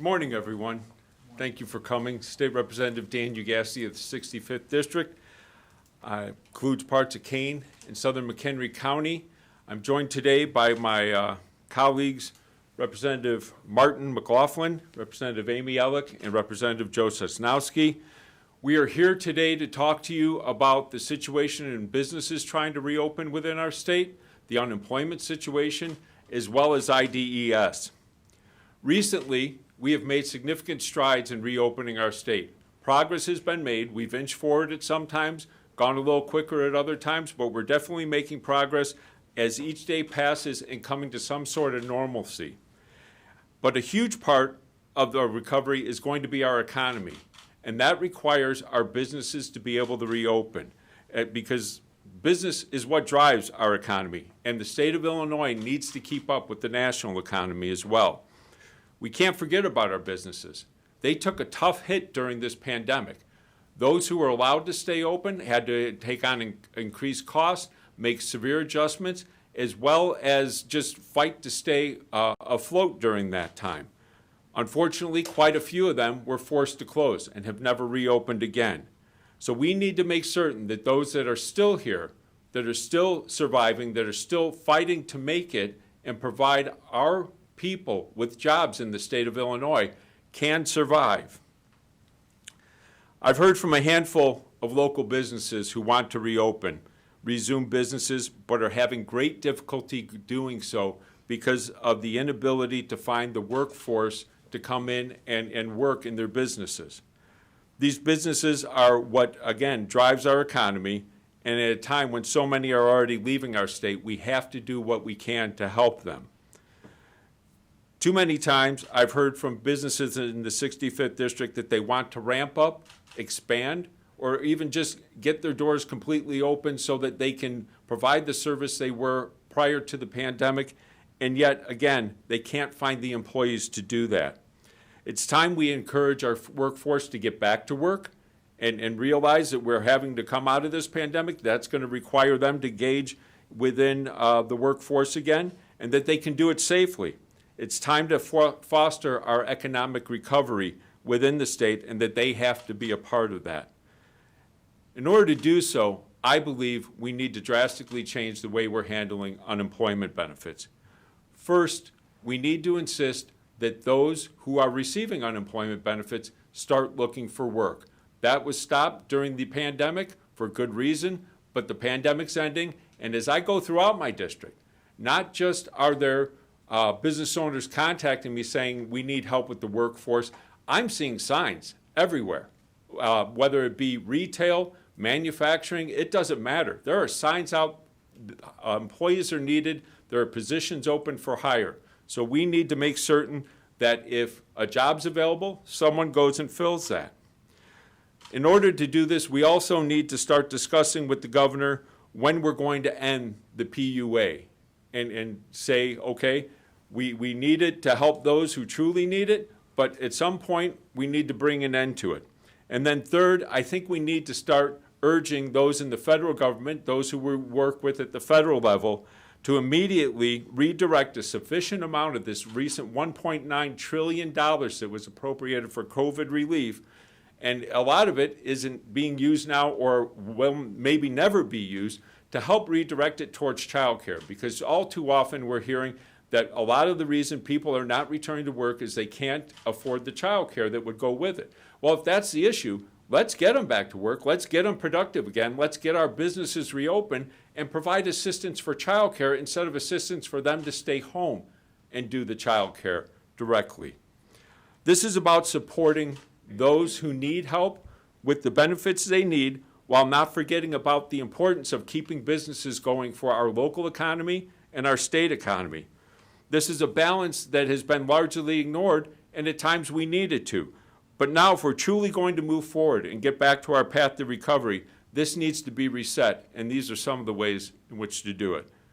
Morning, everyone. Thank you for coming. State Representative Dan Ugaste of the 65th District. Includes parts of Kane and southern McHenry County. I'm joined today by my colleagues, Representative Martin McLaughlin, Representative Amy Ellick, and Representative Joe Sosnowski. We are here today to talk to you about the situation in businesses trying to reopen within our state, the unemployment situation, as well as IDES. Recently, we have made significant strides in reopening our state. Progress has been made. We've inched forward at some times, gone a little quicker at other times, but we're definitely making progress as each day passes and coming to some sort of normalcy. But a huge part of the recovery is going to be our economy, and that requires our businesses to be able to reopen because business is what drives our economy, and the state of Illinois needs to keep up with the national economy as well. We can't forget about our businesses. They took a tough hit during this pandemic. Those who were allowed to stay open had to take on increased costs, make severe adjustments, as well as just fight to stay afloat during that time. Unfortunately, quite a few of them were forced to close and have never reopened again. So we need to make certain that those that are still here, that are still surviving, that are still fighting to make it and provide our people with jobs in the state of Illinois can survive. I've heard from a handful of local businesses who want to resume businesses, but are having great difficulty doing so because of the inability to find the workforce to come in and work in their businesses. These businesses are what, again, drives our economy, and at a time when so many are already leaving our state, we have to do what we can to help them. Too many times I've heard from businesses in the 65th District that they want to ramp up, expand, or even just get their doors completely open so that they can provide the service they were prior to the pandemic, and yet, again, they can't find the employees to do that. It's time we encourage our workforce to get back to work and realize that we're having to come out of this pandemic. That's going to require them to engage within the workforce again, and that they can do it safely. It's time to foster our economic recovery within the state, and that they have to be a part of that. In order to do so, I believe we need to drastically change the way we're handling unemployment benefits. First, we need to insist that those who are receiving unemployment benefits start looking for work. That was stopped during the pandemic for good reason, but the pandemic's ending, and as I go throughout my district, not just are there business owners contacting me saying we need help with the workforce, I'm seeing signs everywhere, whether it be retail, manufacturing, it doesn't matter. There are signs out, employees are needed, there are positions open for hire. So we need to make certain that if a job's available, someone goes and fills that. In order to do this, we also need to start discussing with the governor when we're going to end the PUA and say, okay, we need it to help those who truly need it, but at some point we need to bring an end to it. And then third, I think we need to start urging those in the federal government, those who we work with at the federal level, to immediately redirect a sufficient amount of this recent $1.9 trillion that was appropriated for COVID relief, and a lot of it isn't being used now or will maybe never be used, to help redirect it towards child care, because all too often we're hearing that a lot of the reason people are not returning to work is they can't afford the child care that would go with it. Well, if that's the issue, let's get them back to work. Let's get them productive again. Let's get our businesses reopened and provide assistance for child care instead of assistance for them to stay home and do the child care directly. This is about supporting those who need help with the benefits they need while not forgetting about the importance of keeping businesses going for our local economy and our state economy. This is a balance that has been largely ignored, and at times we needed to. But now, if we're truly going to move forward and get back to our path to recovery, this needs to be reset, and these are some of the ways in which to do it.